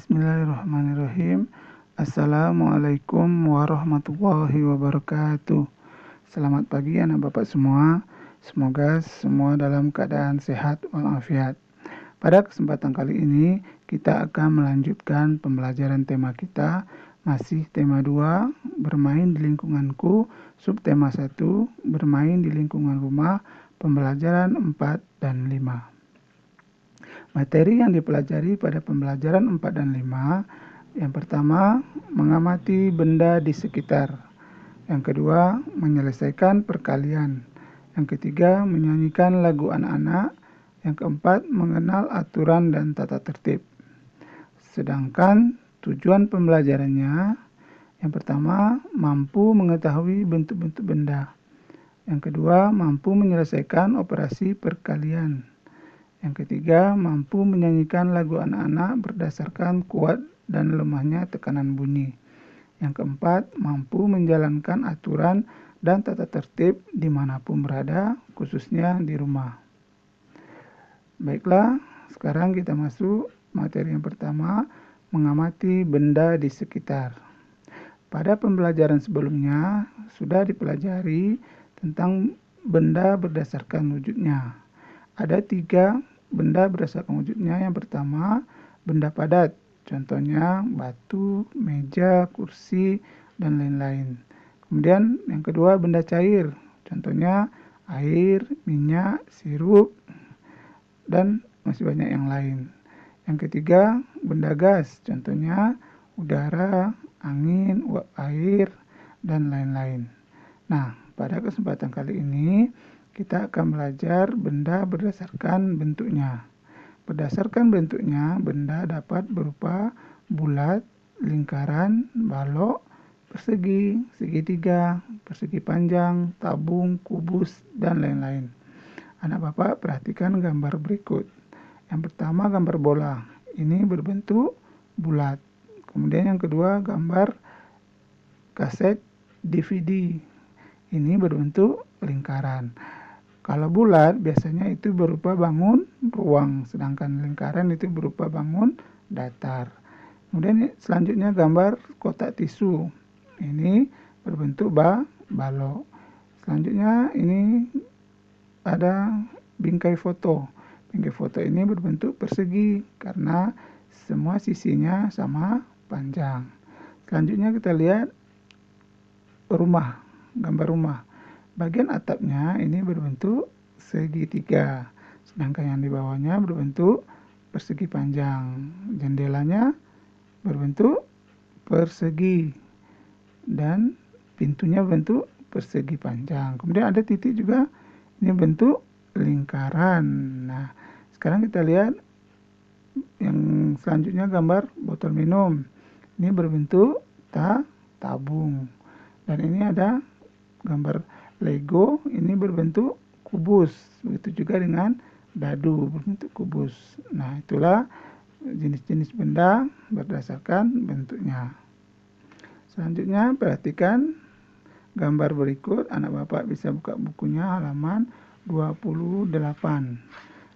Bismillahirrahmanirrahim. Assalamualaikum warahmatullahi wabarakatuh. Selamat pagi anak bapak semua. Semoga semua dalam keadaan sehat walafiat. Pada kesempatan kali ini kita akan melanjutkan pembelajaran tema kita, masih tema 2, bermain di lingkunganku, subtema 1, bermain di lingkungan rumah, pembelajaran 4 dan 5. Materi yang dipelajari pada pembelajaran 4 dan 5, yang pertama, mengamati benda di sekitar. Yang kedua, menyelesaikan perkalian. Yang ketiga, menyanyikan lagu anak-anak. Yang keempat, mengenal aturan dan tata tertib. Sedangkan tujuan pembelajarannya, yang pertama, mampu mengetahui bentuk-bentuk benda. Yang kedua, mampu menyelesaikan operasi perkalian. Yang ketiga, mampu menyanyikan lagu anak-anak berdasarkan kuat dan lemahnya tekanan bunyi. Yang keempat, mampu menjalankan aturan dan tata tertib dimanapun berada, khususnya di rumah. Baiklah, sekarang kita masuk materi yang pertama, mengamati benda di sekitar. Pada pembelajaran sebelumnya, sudah dipelajari tentang benda berdasarkan wujudnya. Ada 3 benda berdasarkan wujudnya. Yang pertama, benda padat. Contohnya batu, meja, kursi, dan lain-lain. Kemudian yang kedua, benda cair. Contohnya air, minyak, sirup, dan masih banyak yang lain. Yang ketiga, benda gas. Contohnya udara, angin, uap air, dan lain-lain. Nah, pada kesempatan kali ini kita akan belajar benda berdasarkan bentuknya. Berdasarkan bentuknya, benda dapat berupa bulat, lingkaran, balok, persegi, segitiga, persegi panjang, tabung, kubus, dan lain-lain. Anak bapak perhatikan gambar berikut. Yang pertama, gambar bola. Ini berbentuk bulat. Kemudian yang kedua, gambar kaset DVD. Ini berbentuk lingkaran. Kalau bulat biasanya itu berupa bangun ruang, sedangkan lingkaran itu berupa bangun datar. Kemudian selanjutnya gambar kotak tisu. Ini berbentuk balok. Selanjutnya ini ada bingkai foto. Bingkai foto ini berbentuk persegi karena semua sisinya sama panjang. Selanjutnya kita lihat rumah, gambar rumah. Bagian atapnya ini berbentuk segitiga, sedangkan yang di bawahnya berbentuk persegi panjang. Jendelanya berbentuk persegi dan pintunya berbentuk persegi panjang. Kemudian ada titik juga, ini bentuk lingkaran. Nah, sekarang kita lihat yang selanjutnya gambar botol minum. Ini berbentuk tabung. Dan ini ada gambar Lego, ini berbentuk kubus. Begitu juga dengan dadu berbentuk kubus. Nah, itulah jenis-jenis benda berdasarkan bentuknya. Selanjutnya perhatikan gambar berikut. Anak bapak bisa buka bukunya halaman 28.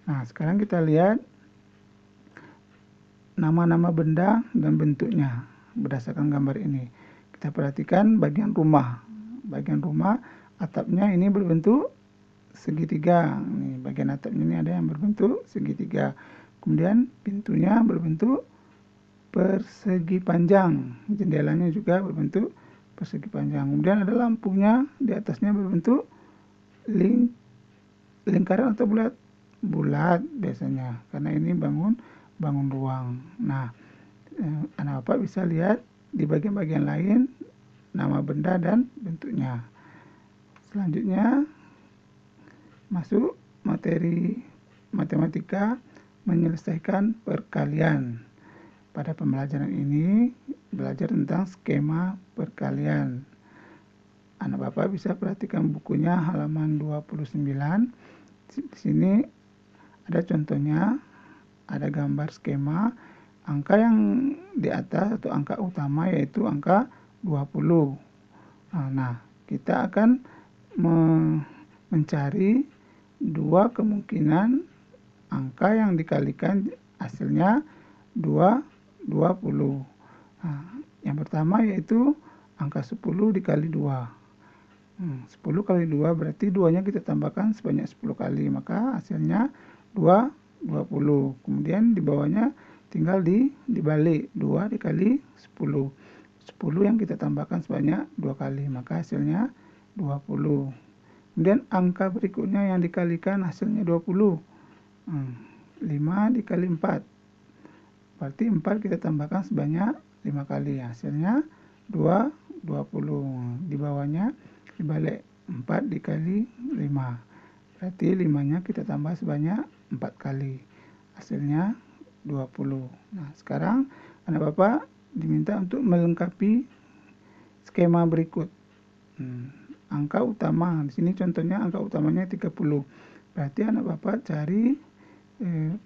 Nah, sekarang kita lihat nama-nama benda dan bentuknya berdasarkan gambar ini. Kita perhatikan bagian rumah. Bagian rumah, atapnya ini berbentuk segitiga. Nih, bagian atapnya ini ada yang berbentuk segitiga. Kemudian pintunya berbentuk persegi panjang. Jendelanya juga berbentuk persegi panjang. Kemudian ada lampunya, di atasnya berbentuk lingkaran atau bulat. Bulat biasanya, karena ini bangun ruang. Nah, anak bapak bisa lihat di bagian-bagian lain nama benda dan bentuknya. Selanjutnya masuk materi matematika, menyelesaikan perkalian. Pada pembelajaran ini belajar tentang skema perkalian. Anak bapak bisa perhatikan bukunya halaman 29. Di sini ada contohnya, ada gambar skema. Angka yang di atas atau angka utama yaitu angka 20. Nah, kita akan mencari 2 kemungkinan angka yang dikalikan hasilnya 20. 20. Nah, yang pertama yaitu angka 10 dikali 2. 10 kali 2 berarti 2-nya kita tambahkan sebanyak 10 kali. Maka hasilnya 20. Kemudian di bawahnya tinggal dibalik. 2 dikali 10. 10 yang kita tambahkan sebanyak 2 kali. Maka hasilnya 20. Kemudian angka berikutnya yang dikalikan hasilnya 20. 5 dikali 4. Berarti 4 kita tambahkan sebanyak 5 kali. Hasilnya 20. Di bawahnya dibalik 4 dikali 5. Berarti 5-nya kita tambah sebanyak 4 kali. Hasilnya 20. Nah, sekarang anak Bapak diminta untuk melengkapi skema berikut. Angka utama. Di sini contohnya angka utamanya 30. Berarti anak Bapak cari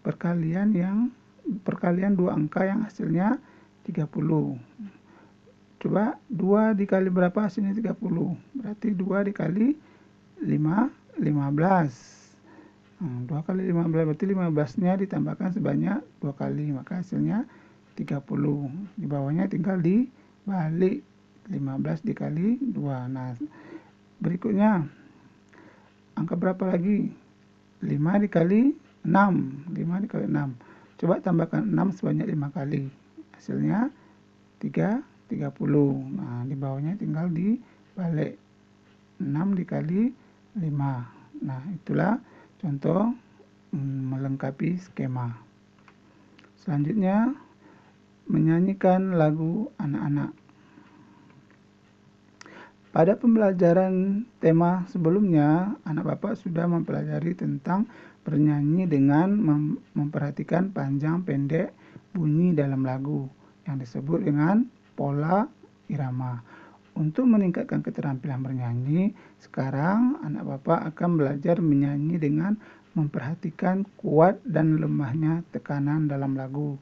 perkalian 2 angka yang hasilnya 30. Coba 2 dikali berapa hasilnya 30? Berarti 2 dikali 5, 15. 2 kali 15 berarti 15-nya ditambahkan sebanyak 2 kali. Maka hasilnya 30. Di bawahnya tinggal dibalik. 15 dikali 2. Nah, berikutnya angka berapa lagi? 5 dikali 6. 5 dikali 6. Coba tambahkan 6 sebanyak 5 kali. Hasilnya 30. Nah, di bawahnya tinggal dibalik. 6 dikali 5. Nah, itulah contoh melengkapi skema. Selanjutnya, menyanyikan lagu anak-anak. Pada pembelajaran tema sebelumnya, anak Bapak sudah mempelajari tentang bernyanyi dengan memperhatikan panjang pendek bunyi dalam lagu yang disebut dengan pola irama. Untuk meningkatkan keterampilan bernyanyi, sekarang anak Bapak akan belajar menyanyi dengan memperhatikan kuat dan lemahnya tekanan dalam lagu.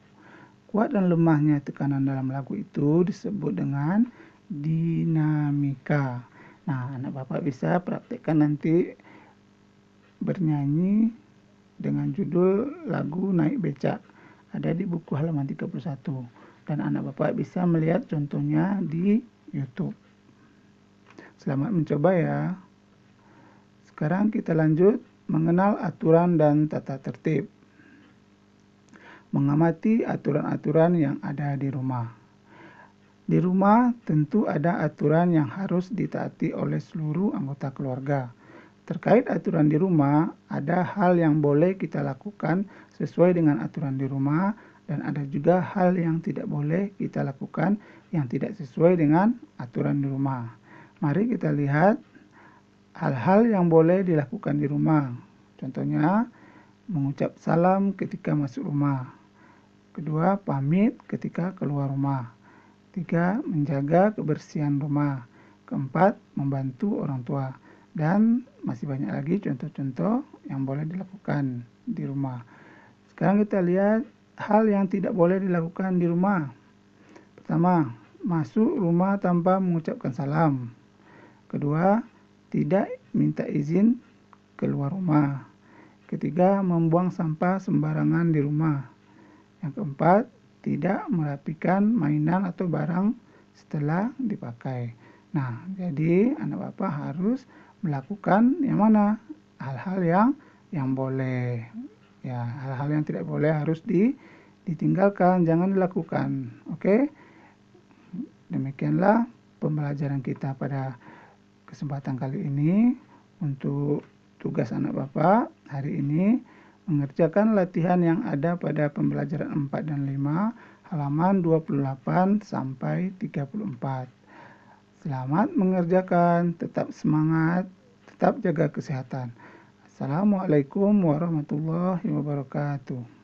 Kuat dan lemahnya tekanan dalam lagu itu disebut dengan dinamika. Nah, anak Bapak bisa praktekkan nanti bernyanyi dengan judul lagu Naik Becak. Ada di buku halaman 31. Dan anak Bapak bisa melihat contohnya di YouTube. Selamat mencoba ya. Sekarang kita lanjut mengenal aturan dan tata tertib. Mengamati aturan-aturan yang ada di rumah. Di rumah tentu ada aturan yang harus ditaati oleh seluruh anggota keluarga. Terkait aturan di rumah, ada hal yang boleh kita lakukan sesuai dengan aturan di rumah, dan ada juga hal yang tidak boleh kita lakukan yang tidak sesuai dengan aturan di rumah. Mari kita lihat hal-hal yang boleh dilakukan di rumah. Contohnya, mengucap salam ketika masuk rumah. Kedua, pamit ketika keluar rumah. 3, menjaga kebersihan rumah. Keempat, membantu orang tua. Dan masih banyak lagi contoh-contoh yang boleh dilakukan di rumah. Sekarang kita lihat hal yang tidak boleh dilakukan di rumah. Pertama, masuk rumah tanpa mengucapkan salam. Kedua, tidak minta izin keluar rumah. Ketiga, membuang sampah sembarangan di rumah. Yang keempat, tidak merapikan mainan atau barang setelah dipakai. Nah, jadi anak Bapak harus melakukan yang mana? Hal-hal yang boleh. Ya, hal-hal yang tidak boleh harus ditinggalkan, jangan dilakukan. Oke? Demikianlah pembelajaran kita pada kesempatan kali ini. Untuk tugas anak Bapak hari ini, mengerjakan latihan yang ada pada pembelajaran 4 dan 5, halaman 28 sampai 34. Selamat mengerjakan, tetap semangat, tetap jaga kesehatan. Assalamualaikum warahmatullahi wabarakatuh.